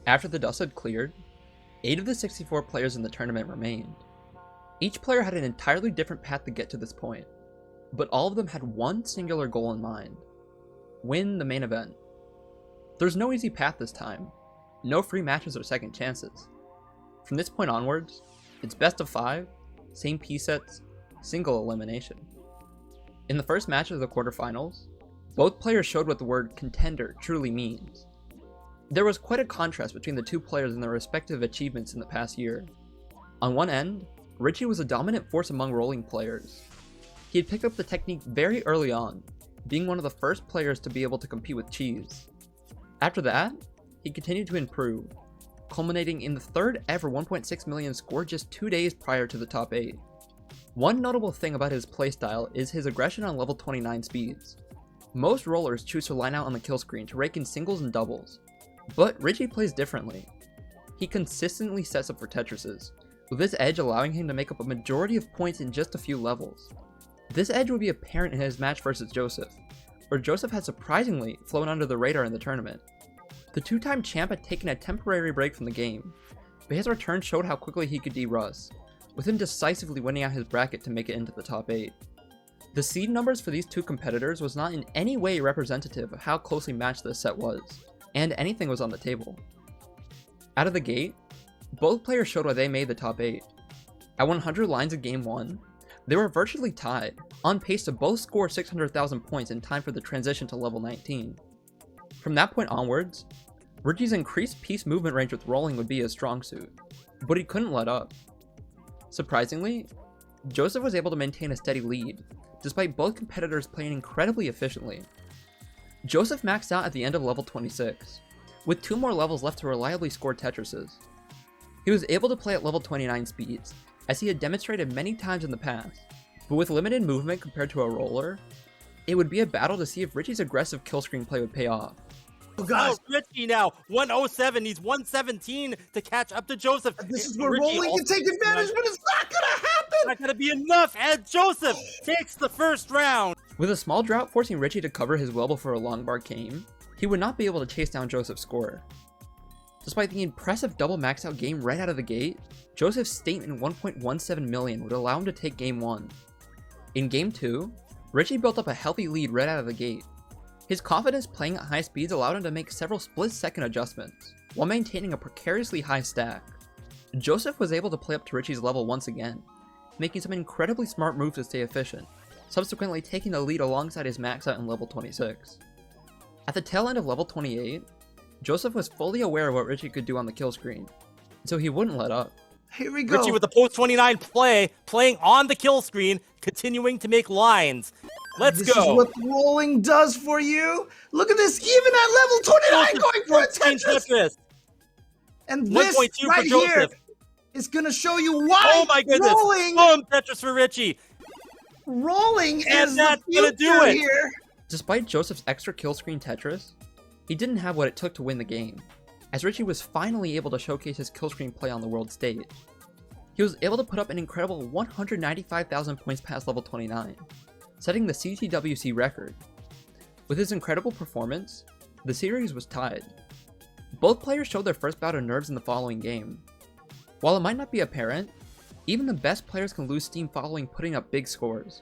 After the dust had cleared, 8 of the 64 players in the tournament remained. Each player had an entirely different path to get to this point, but all of them had one singular goal in mind: win the main event. There's no easy path this time, no free matches or second chances. From this point onwards, it's best of 5, same piece sets, single elimination. In the first match of the quarterfinals, both players showed what the word contender truly means. There was quite a contrast between the two players and their respective achievements in the past year. On one end, Richie was a dominant force among rolling players. He had picked up the technique very early on, being one of the first players to be able to compete with cheese. After that, he continued to improve, culminating in the third ever 1.6 million score just 2 days prior to the top 8. One notable thing about his playstyle is his aggression on level 29 speeds. Most rollers choose to line out on the kill screen to rake in singles and doubles, but Richie plays differently. He consistently sets up for Tetrises, with this edge allowing him to make up a majority of points in just a few levels. This edge would be apparent in his match versus Joseph, where Joseph had surprisingly flown under the radar in the tournament. The two-time champ had taken a temporary break from the game, but his return showed how quickly he could de-Russ, with him decisively winning out his bracket to make it into the top 8. The seed numbers for these two competitors was not in any way representative of how closely matched this set was, and anything was on the table. Out of the gate, both players showed why they made the top 8. At 100 lines of game 1, they were virtually tied, on pace to both score 600,000 points in time for the transition to level 19. From that point onwards, Richie's increased piece movement range with rolling would be his strong suit, but he couldn't let up. Surprisingly, Joseph was able to maintain a steady lead, despite both competitors playing incredibly efficiently. Joseph maxed out at the end of level 26, with 2 more levels left to reliably score Tetrises. He was able to play at level 29 speeds, as he had demonstrated many times in the past, but with limited movement compared to a roller, it would be a battle to see if Richie's aggressive kill screen play would pay off. Oh, guys. Richie now, 107, he's 117 to catch up to Joseph. This is where rolling can take advantage, but it's not gonna happen! Not gonna be enough, and Joseph takes the first round. With a small drought forcing Richie to cover his well before a long bar came, he would not be able to chase down Joseph's score. Despite the impressive double max out game right out of the gate, Joseph's statement 1.17 million would allow him to take game 1. In game 2, Richie built up a healthy lead right out of the gate. His confidence playing at high speeds allowed him to make several split-second adjustments, while maintaining a precariously high stack. Joseph was able to play up to Richie's level once again, making some incredibly smart moves to stay efficient, subsequently taking the lead alongside his max out in level 26. At the tail end of level 28, Joseph was fully aware of what Richie could do on the kill screen, so he wouldn't let up. Here we go. Richie with the post 29 playing on the kill screen, continuing to make lines. Let's this go. This is what rolling does for you. Look at this, even at level 29 going for a Tetris. And this right here is going to show you why oh my goodness. rolling. Boom, Tetris for Richie. Rolling and is that's the future gonna do it. here. Despite Joseph's extra kill screen Tetris, he didn't have what it took to win the game, as Richie was finally able to showcase his kill screen play on the world stage. He was able to put up an incredible 195,000 points past level 29, setting the CTWC record. With his incredible performance, the series was tied. Both players showed their first bout of nerves in the following game. While it might not be apparent, even the best players can lose steam following putting up big scores.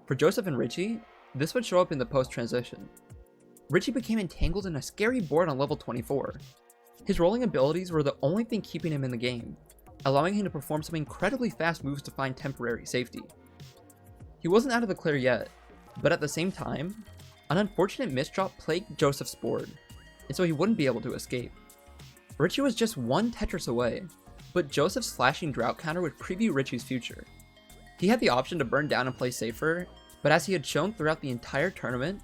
For Joseph and Richie, this would show up in the post-transition. Richie became entangled in a scary board on level 24. His rolling abilities were the only thing keeping him in the game, allowing him to perform some incredibly fast moves to find temporary safety. He wasn't out of the clear yet, but at the same time, an unfortunate misdrop plagued Joseph's board, and so he wouldn't be able to escape. Richie was just one Tetris away, but Joseph's slashing drought counter would preview Richie's future. He had the option to burn down and play safer, but as he had shown throughout the entire tournament,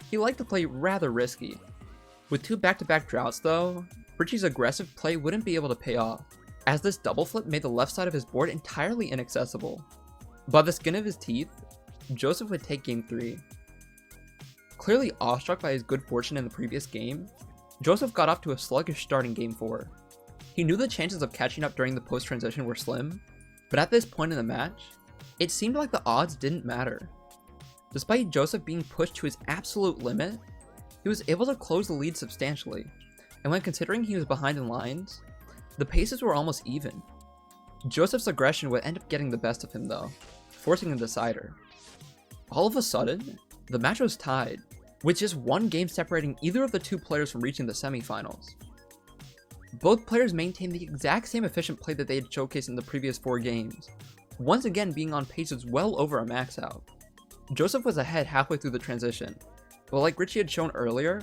he liked to play rather risky. With 2 back-to-back droughts though, Richie's aggressive play wouldn't be able to pay off, as this double flip made the left side of his board entirely inaccessible. By the skin of his teeth, Joseph would take game 3. Clearly awestruck by his good fortune in the previous game, Joseph got off to a sluggish start in game 4. He knew the chances of catching up during the post-transition were slim, but at this point in the match, it seemed like the odds didn't matter. Despite Joseph being pushed to his absolute limit, he was able to close the lead substantially, and when considering he was behind in lines, the paces were almost even. Joseph's aggression would end up getting the best of him though, forcing a decider. All of a sudden, the match was tied, with just one game separating either of the two players from reaching the semifinals. Both players maintained the exact same efficient play that they had showcased in the previous 4 games, once again being on paces well over a max out. Joseph was ahead halfway through the transition, but like Richie had shown earlier,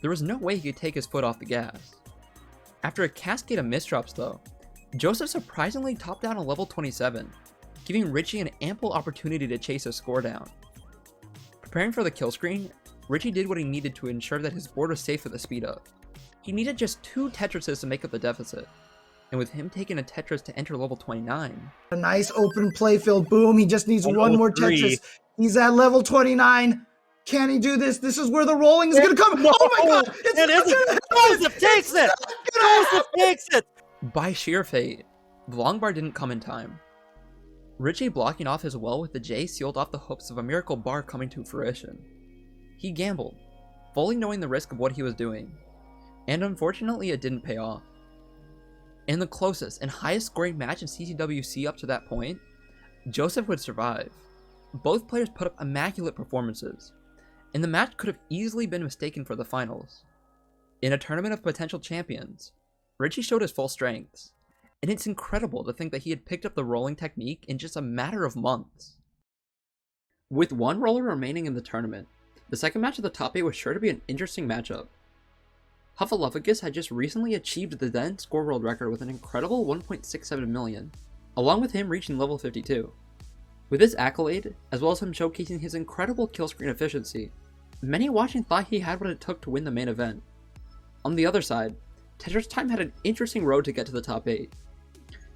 there was no way he could take his foot off the gas. After a cascade of misdrops though, Joseph surprisingly topped out on level 27, giving Richie an ample opportunity to chase his score down. Preparing for the kill screen, Richie did what he needed to ensure that his board was safe for the speed up. He needed just 2 Tetrises to make up the deficit, and with him taking a Tetris to enter level 29. A nice open playfield, boom, he just needs one more Tetris. He's at level 29. Can he do this? This is where the rolling is going to come. Oh my god! Joseph takes it! Joseph takes it! By sheer fate, the long bar didn't come in time. Richie blocking off his well with the J sealed off the hopes of a miracle bar coming to fruition. He gambled, fully knowing the risk of what he was doing, and unfortunately it didn't pay off. In the closest and highest scoring match in CTWC up to that point, Joseph would survive. Both players put up immaculate performances, and the match could have easily been mistaken for the finals. In a tournament of potential champions, Richie showed his full strengths, and it's incredible to think that he had picked up the rolling technique in just a matter of months. With one roller remaining in the tournament, the second match of the top 8 was sure to be an interesting matchup. Huffaluffagus had just recently achieved the then score world record with an incredible 1.67 million, along with him reaching level 52. With this accolade, as well as him showcasing his incredible kill screen efficiency, many watching thought he had what it took to win the main event. On the other side, Tetris Time had an interesting road to get to the top 8.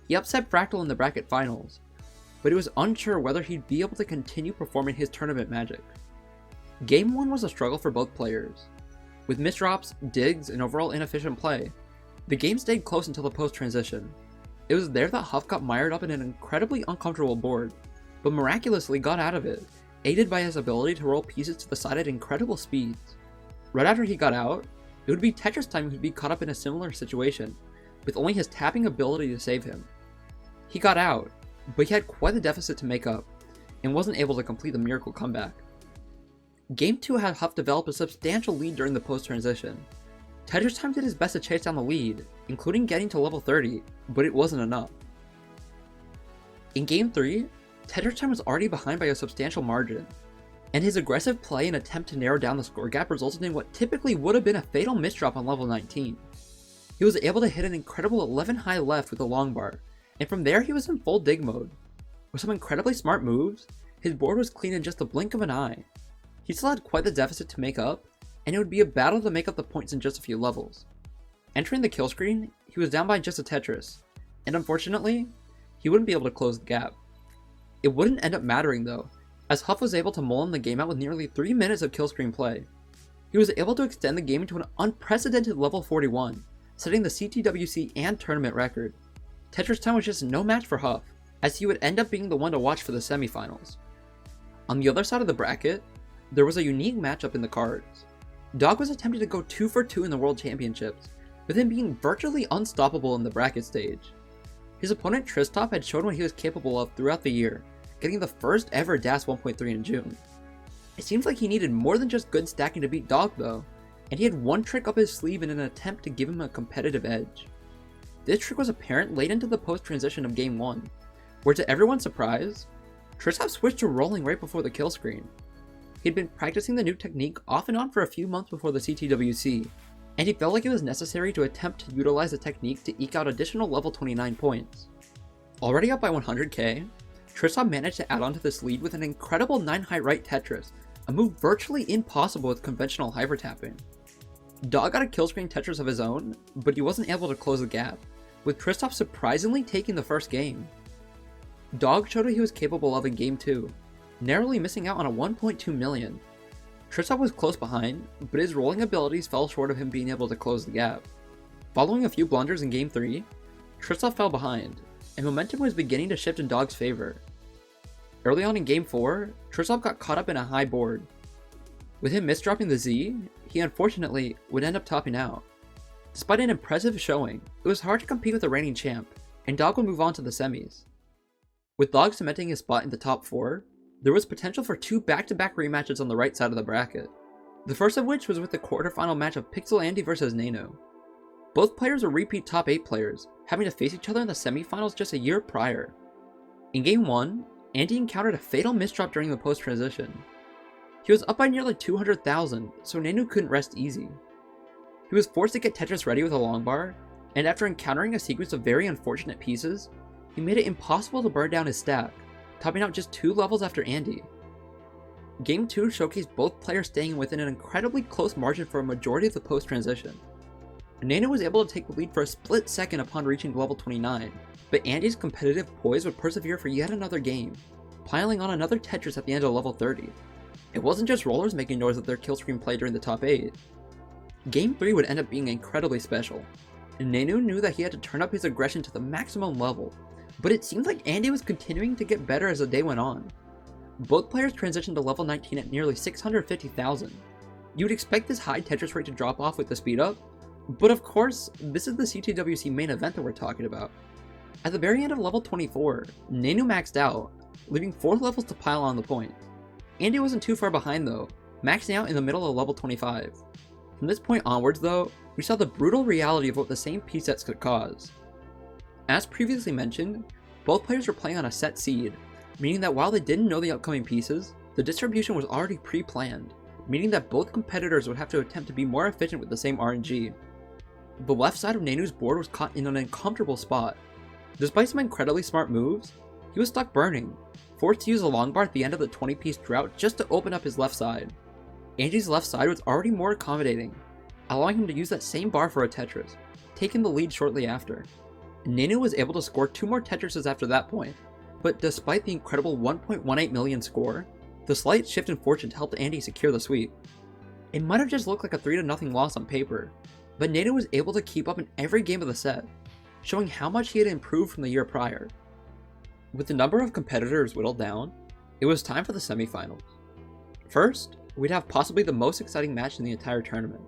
He upset Fractal in the bracket finals, but he was unsure whether he'd be able to continue performing his tournament magic. Game 1 was a struggle for both players. With misdrops, digs, and overall inefficient play, the game stayed close until the post-transition. It was there that Huff got mired up in an incredibly uncomfortable board, but miraculously got out of it, aided by his ability to roll pieces to the side at incredible speeds. Right after he got out, it would be Tetris Time who'd be caught up in a similar situation, with only his tapping ability to save him. He got out, but he had quite a deficit to make up, and wasn't able to complete the miracle comeback. Game 2 had Huff develop a substantial lead during the post-transition. Tetris Time did his best to chase down the lead, including getting to level 30, but it wasn't enough. In Game 3, Tetris Time was already behind by a substantial margin, and his aggressive play and attempt to narrow down the score gap resulted in what typically would have been a fatal misdrop on level 19. He was able to hit an incredible 11 high left with the long bar, and from there he was in full dig mode. With some incredibly smart moves, his board was clean in just the blink of an eye. He still had quite the deficit to make up, and it would be a battle to make up the points in just a few levels. Entering the kill screen, he was down by just a Tetris, and unfortunately, he wouldn't be able to close the gap. It wouldn't end up mattering though, as Huff was able to mull the game out with nearly 3 minutes of kill screen play. He was able to extend the game into an unprecedented level 41, setting the CTWC and tournament record. Tetris Time was just no match for Huff, as he would end up being the one to watch for the semifinals. On the other side of the bracket, there was a unique matchup in the cards. Dog was attempting to go 2 for 2 in the World Championships, with him being virtually unstoppable in the bracket stage. His opponent Tristop had shown what he was capable of throughout the year, getting the first ever DAS 1.3 in June. It seems like he needed more than just good stacking to beat Dog though, and he had one trick up his sleeve in an attempt to give him a competitive edge. This trick was apparent late into the post-transition of Game 1, where to everyone's surprise, Tristop switched to rolling right before the kill screen. He'd been practicing the new technique off and on for a few months before the CTWC, and he felt like it was necessary to attempt to utilize the technique to eke out additional level 29 points. Already up by 100k, Tristop managed to add on to this lead with an incredible 9 high right Tetris, a move virtually impossible with conventional hypertapping. Dog got a kill screen Tetris of his own, but he wasn't able to close the gap, with Tristop surprisingly taking the first game. Dog showed what he was capable of in Game 2, narrowly missing out on a 1.2 million. Tristop was close behind, but his rolling abilities fell short of him being able to close the gap. Following a few blunders in Game 3, Tristop fell behind, and momentum was beginning to shift in Dog's favor. Early on in Game 4, Tristop got caught up in a high board. With him misdropping the Z, he unfortunately would end up topping out. Despite an impressive showing, it was hard to compete with the reigning champ, and Dog would move on to the semis. With Dog cementing his spot in the top 4, there was potential for 2 back-to-back rematches on the right side of the bracket, the first of which was with the quarterfinal match of Pixel Andy vs Nano. Both players were repeat top 8 players, having to face each other in the semifinals just a year prior. In Game 1, Andy encountered a fatal misdrop during the post-transition. He was up by nearly 200,000, so Nano couldn't rest easy. He was forced to get Tetris ready with a long bar, and after encountering a sequence of very unfortunate pieces, he made it impossible to burn down his stack, topping out just 2 levels after Andy. Game 2 showcased both players staying within an incredibly close margin for a majority of the post-transition. Nano was able to take the lead for a split second upon reaching level 29, but Andy's competitive poise would persevere for yet another game, piling on another Tetris at the end of level 30. It wasn't just rollers making noise with their killscreen play during the top 8. Game 3 would end up being incredibly special, and Nano knew that he had to turn up his aggression to the maximum level, but it seemed like Andy was continuing to get better as the day went on. Both players transitioned to level 19 at nearly 650,000. You would expect this high Tetris rate to drop off with the speed up, but of course, this is the CTWC main event that we're talking about. At the very end of level 24, Nano maxed out, leaving 4 levels to pile on the points. Andy wasn't too far behind though, maxing out in the middle of level 25. From this point onwards though, we saw the brutal reality of what the same piece sets could cause. As previously mentioned, both players were playing on a set seed, meaning that while they didn't know the upcoming pieces, the distribution was already pre-planned, meaning that both competitors would have to attempt to be more efficient with the same RNG. The left side of Nano's board was caught in an uncomfortable spot. Despite some incredibly smart moves, he was stuck burning, forced to use a long bar at the end of the 20-piece drought just to open up his left side. Andy's left side was already more accommodating, allowing him to use that same bar for a Tetris, taking the lead shortly after. Nano was able to score 2 more Tetrises after that point, but despite the incredible 1.18 million score, the slight shift in fortune helped Andy secure the sweep. It might have just looked like a 3-0 loss on paper, but Nano was able to keep up in every game of the set, showing how much he had improved from the year prior. With the number of competitors whittled down, it was time for the semifinals. First, we'd have possibly the most exciting match in the entire tournament.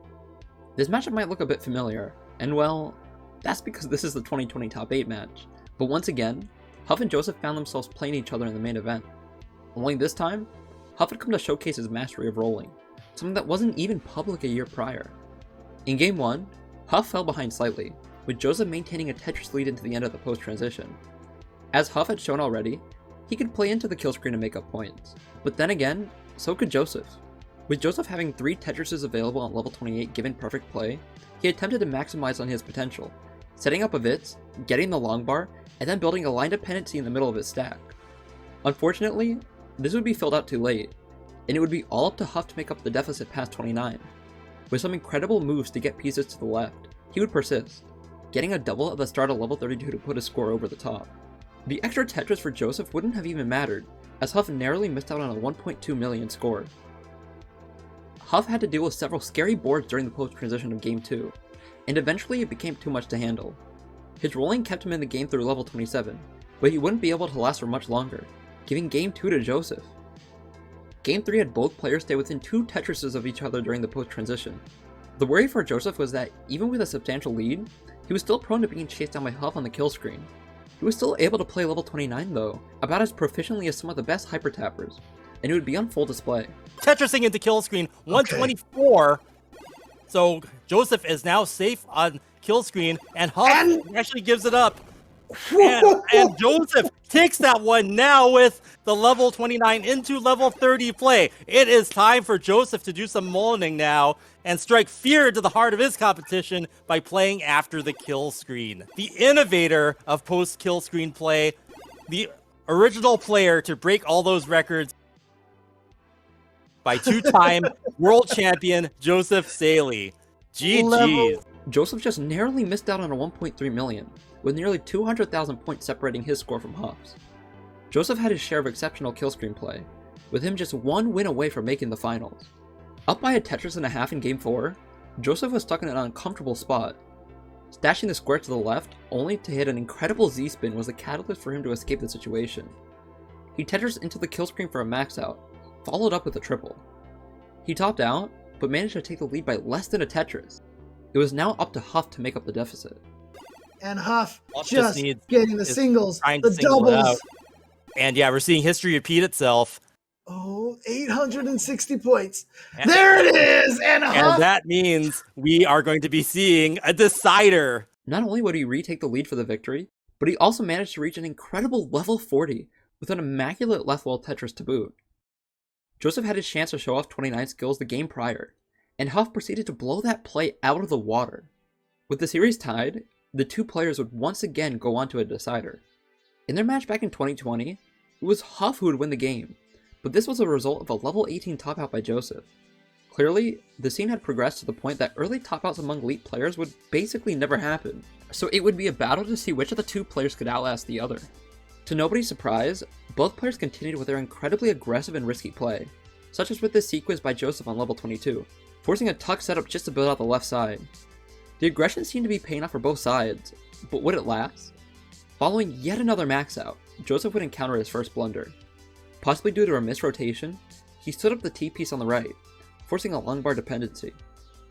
This matchup might look a bit familiar, and well, that's because this is the 2020 Top 8 match, but once again, Huff and Joseph found themselves playing each other in the main event. Only this time, Huff had come to showcase his mastery of rolling, something that wasn't even public a year prior. In Game 1, Huff fell behind slightly, with Joseph maintaining a Tetris lead into the end of the post-transition. As Huff had shown already, he could play into the kill screen to make up points, but then again, so could Joseph. With Joseph having 3 Tetrises available on level 28 given perfect play, he attempted to maximize on his potential, setting up a Vitz, getting the long bar, and then building a line dependency in the middle of his stack. Unfortunately, this would be filled out too late, and it would be all up to Huff to make up the deficit past 29. With some incredible moves to get pieces to the left, he would persist, getting a double at the start of level 32 to put his score over the top. The extra Tetris for Joseph wouldn't have even mattered, as Huff narrowly missed out on a 1.2 million score. Huff had to deal with several scary boards during the post-transition of Game 2, and eventually it became too much to handle. His rolling kept him in the game through level 27, but he wouldn't be able to last for much longer, giving Game 2 to Joseph. Game 3 had both players stay within 2 Tetrises of each other during the post-transition. The worry for Joseph was that, even with a substantial lead, he was still prone to being chased down by Huff on the kill screen. He was still able to play level 29 though, about as proficiently as some of the best hypertappers, and it would be on full display. Tetrising into kill screen, 124. Okay. So Joseph is now safe on kill screen, and Huff actually gives it up. And Joseph takes that one now with the level 29 into level 30 play. It is time for Joseph to do some mullining now and strike fear into the heart of his competition by playing after the kill screen. The innovator of post-kill screen play, the original player to break all those records by 2-time world champion Joseph Saelee. GG's. Joseph just narrowly missed out on a 1.3 million, with nearly 200,000 points separating his score from Huff's. Joseph had his share of exceptional kill screen play, with him just 1 win away from making the finals. Up by a Tetris and a half in Game 4, Joseph was stuck in an uncomfortable spot. Stashing the square to the left, only to hit an incredible Z-spin was the catalyst for him to escape the situation. He Tetris into the kill screen for a max out, followed up with a triple. He topped out, but managed to take the lead by less than a Tetris. It was now up to Huff to make up the deficit. And Huff Huff just needs- getting the is singles, trying to the single it doubles. out. And yeah, we're seeing history repeat itself. Oh, 860 points. There it is! And Huff... And that means we are going to be seeing a decider. Not only would he retake the lead for the victory, but he also managed to reach an incredible level 40 with an immaculate left wall Tetris to boot. Joseph had his chance to show off 29 skills the game prior, and Huff proceeded to blow that play out of the water. With the series tied, the two players would once again go on to a decider. In their match back in 2020, it was Huff who would win the game, but this was a result of a level 18 top out by Joseph. Clearly, the scene had progressed to the point that early top outs among elite players would basically never happen, so it would be a battle to see which of the two players could outlast the other. To nobody's surprise, both players continued with their incredibly aggressive and risky play, such as with this sequence by Joseph on level 22, forcing a tuck setup just to build out the left side. The aggression seemed to be paying off for both sides, but would it last? Following yet another max out, Joseph would encounter his first blunder. Possibly due to a misrotation, he stood up the T-piece on the right, forcing a lung bar dependency.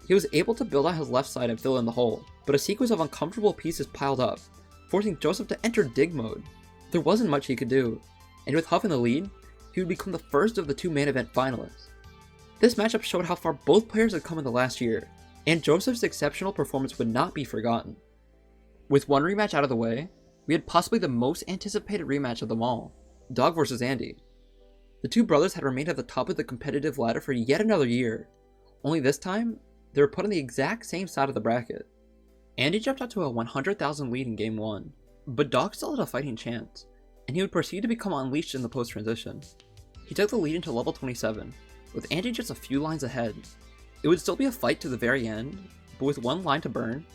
He was able to build out his left side and fill in the hole, but a sequence of uncomfortable pieces piled up, forcing Joseph to enter dig mode. There wasn't much he could do, and with Huff in the lead, he would become the first of the two main event finalists. This matchup showed how far both players had come in the last year, and Joseph's exceptional performance would not be forgotten. With one rematch out of the way, we had possibly the most anticipated rematch of them all, Dog vs Andy. The two brothers had remained at the top of the competitive ladder for yet another year, only this time, they were put on the exact same side of the bracket. Andy jumped out to a 100,000 lead in game 1, but Dog still had a fighting chance, and he would proceed to become unleashed in the post-transition. He took the lead into level 27, with Andy just a few lines ahead. It would still be a fight to the very end, but with one line to burn,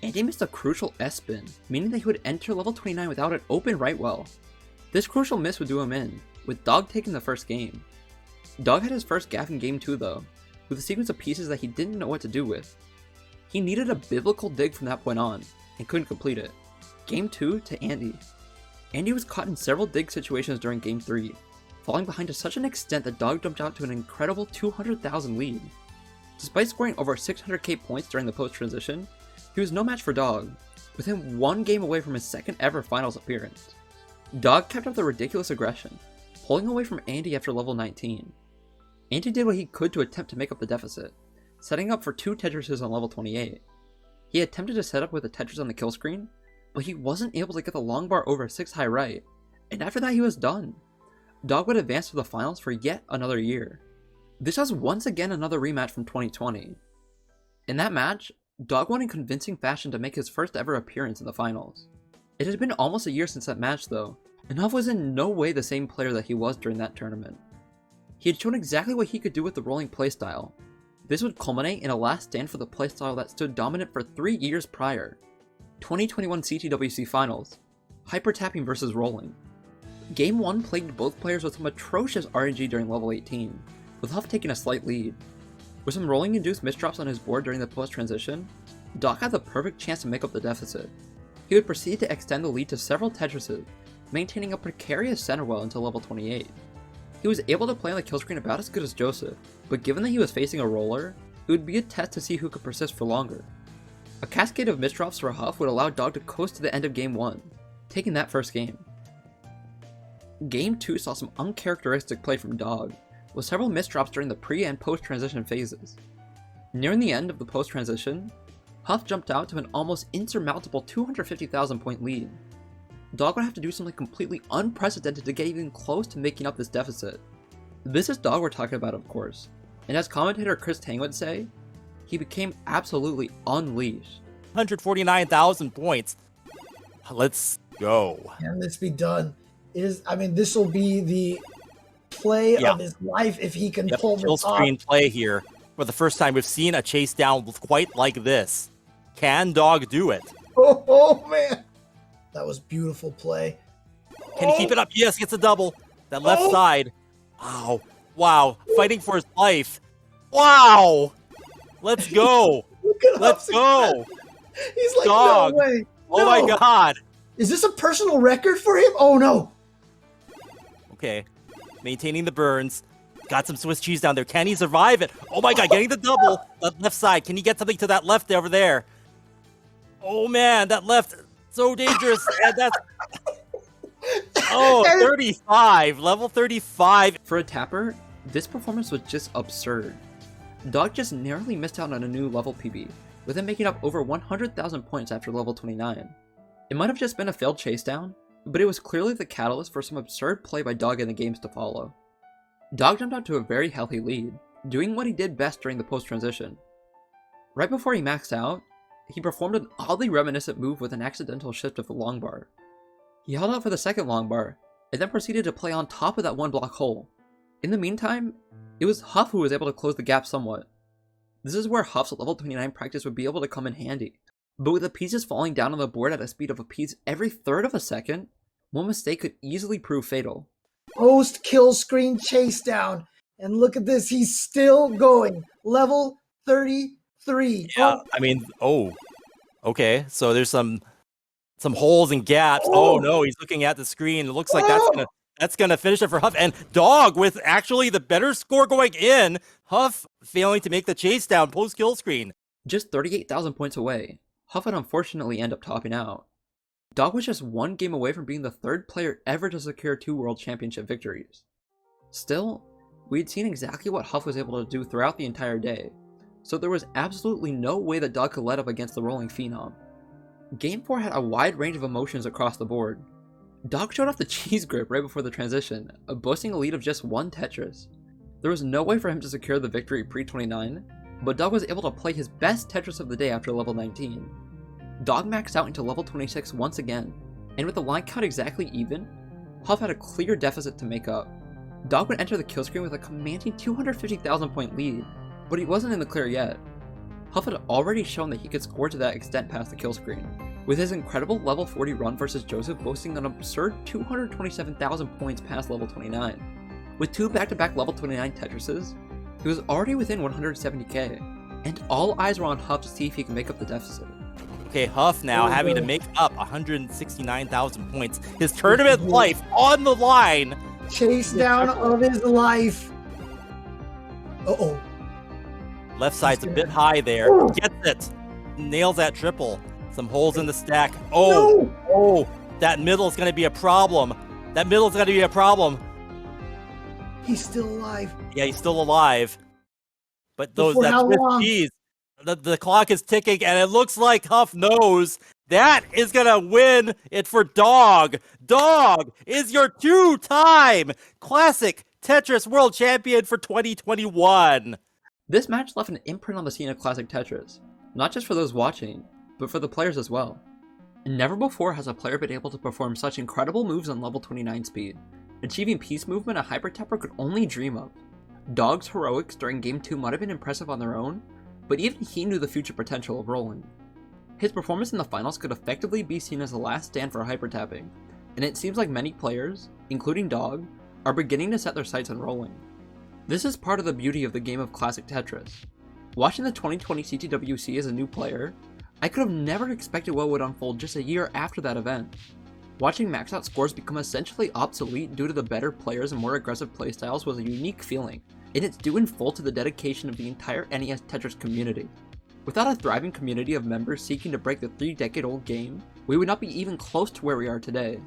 Andy missed a crucial S-spin, meaning that he would enter level 29 without an open right well. This crucial miss would do him in, with Dog taking the first game. Dog had his first gaff in game 2 though, with a sequence of pieces that he didn't know what to do with. He needed a biblical dig from that point on, and couldn't complete it. Game 2 to Andy. Andy was caught in several dig situations during game 3, falling behind to such an extent that Dog jumped out to an incredible 200,000 lead. Despite scoring over 600k points during the post-transition, he was no match for Dog, with him one game away from his second ever finals appearance. Dog kept up the ridiculous aggression, pulling away from Andy after level 19. Andy did what he could to attempt to make up the deficit, setting up for two Tetrises on level 28. He attempted to set up with a Tetris on the kill screen, but he wasn't able to get the long bar over 6 high right, and after that he was done. Dog would advance to the finals for yet another year. This was once again another rematch from 2020. In that match, Dog won in convincing fashion to make his first ever appearance in the finals. It had been almost a year since that match though, and Huff was in no way the same player that he was during that tournament. He had shown exactly what he could do with the rolling playstyle. This would culminate in a last stand for the playstyle that stood dominant for 3 years prior. 2021 CTWC Finals, Hypertapping vs Rolling. Game 1 plagued both players with some atrocious RNG during level 18, with Huff taking a slight lead. With some rolling-induced misdrops on his board during the post-transition, Doc had the perfect chance to make up the deficit. He would proceed to extend the lead to several Tetrises, maintaining a precarious center well until level 28. He was able to play on the kill screen about as good as Joseph, but given that he was facing a roller, it would be a test to see who could persist for longer. A cascade of misdrops for Huff would allow Dog to coast to the end of game 1, taking that first game. Game 2 saw some uncharacteristic play from Dog, with several misdrops during the pre- and post-transition phases. Nearing the end of the post-transition, Huff jumped out to an almost insurmountable 250,000 point lead. Dog would have to do something completely unprecedented to get even close to making up this deficit. This is Dog we're talking about, of course, and as commentator Chris Tang would say, he became absolutely unleashed. 149,000 points. Let's go. Can this be done? This will be the play of his life if he can pull kill this off. Screen play here. For the first time, we've seen a chase down quite like this. Can Dog do it? Oh man, that was beautiful play. Can he keep it up? Yes, gets a double. That left side. Wow. Wow. Fighting for his life. Wow. Let's go. Let's go. He's like, Dog. no way. Oh my God. Is this a personal record for him? Oh no. Okay. Maintaining the burns. got some Swiss cheese down there. Can he survive it? Oh my god, getting the double. That left side. Can he get something to that left over there? Oh man, that left, so dangerous. And that's... Oh, 35. Level 35. For a tapper, this performance was just absurd. Dog just narrowly missed out on a new level PB, with him making up over 100,000 points after level 29. It might have just been a failed chase down, but it was clearly the catalyst for some absurd play by Dog in the games to follow. Dog jumped out to a very healthy lead, doing what he did best during the post-transition. Right before he maxed out, he performed an oddly reminiscent move with an accidental shift of the long bar. He held out for the second long bar, and then proceeded to play on top of that one block hole. In the meantime, it was Huff who was able to close the gap somewhat. This is where Huff's level 29 practice would be able to come in handy, but with the pieces falling down on the board at a speed of a piece every third of a second, one mistake could easily prove fatal. Post kill screen chase down, and look at this, he's still going. Level 33. Yeah, I mean, okay, so there's some holes and gaps. Oh no, he's looking at the screen. It looks like that's gonna finish it for Huff. And Dog with actually the better score going in. Huff failing to make the chase down post kill screen. Just 38,000 points away, Huff would unfortunately end up topping out. Dog was just one game away from being the third player ever to secure 2 World Championship victories. Still, we'd seen exactly what Huff was able to do throughout the entire day, so there was absolutely no way that Dog could let up against the rolling phenom. Game 4 had a wide range of emotions across the board. Dog showed off the cheese grip right before the transition, boasting a lead of just 1 Tetris. There was no way for him to secure the victory pre-29, but Dog was able to play his best Tetris of the day after level 19. Dog maxed out into level 26 once again, and with the line count exactly even, Huff had a clear deficit to make up. Dog would enter the kill screen with a commanding 250,000 point lead, but he wasn't in the clear yet. Huff had already shown that he could score to that extent past the kill screen, with his incredible level 40 run versus Joseph boasting an absurd 227,000 points past level 29. With 2 back-to-back level 29 Tetrises, he was already within 170k, and all eyes were on Huff to see if he could make up the deficit. Okay, Huff now having to make up 169,000 points. His tournament life on the line. Chase down of his life. Uh-oh. Left side's a bit high there. Gets it. Nails that triple. Some holes in the stack. Oh, that middle's going to be a problem. He's still alive. Yeah, he's still alive. But that Swiss cheese, the clock is ticking, and it looks like Huff knows that is going to win it for Dog. Dog is your 2-time Classic Tetris World Champion for 2021. This match left an imprint on the scene of Classic Tetris, not just for those watching, but for the players as well. Never before has a player been able to perform such incredible moves on level 29 speed, achieving piece movement a Hypertapper could only dream of. Dog's heroics during Game 2 might have been impressive on their own, but even he knew the future potential of rolling. His performance in the finals could effectively be seen as the last stand for Hypertapping, and it seems like many players, including Dog, are beginning to set their sights on rolling. This is part of the beauty of the game of Classic Tetris. Watching the 2020 CTWC as a new player, I could have never expected what would unfold just a year after that event. Watching max out scores become essentially obsolete due to the better players and more aggressive playstyles was a unique feeling, and it's due in full to the dedication of the entire NES Tetris community. Without a thriving community of members seeking to break the 3-decade-old game, we would not be even close to where we are today.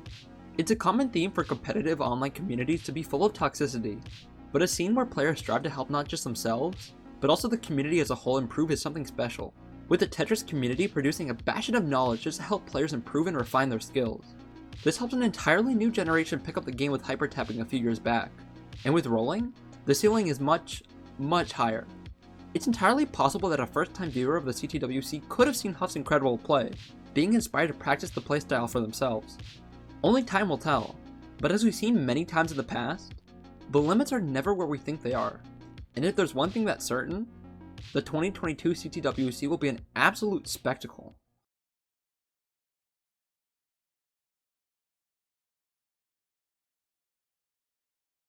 It's a common theme for competitive online communities to be full of toxicity, but a scene where players strive to help not just themselves, but also the community as a whole improve is something special, with the Tetris community producing a bastion of knowledge just to help players improve and refine their skills. This helped an entirely new generation pick up the game with Hypertapping a few years back, and with rolling, the ceiling is much, much higher. It's entirely possible that a first-time viewer of the CTWC could have seen Huff's incredible play, being inspired to practice the playstyle for themselves. Only time will tell, but as we've seen many times in the past, the limits are never where we think they are, and if there's one thing that's certain, the 2022 CTWC will be an absolute spectacle.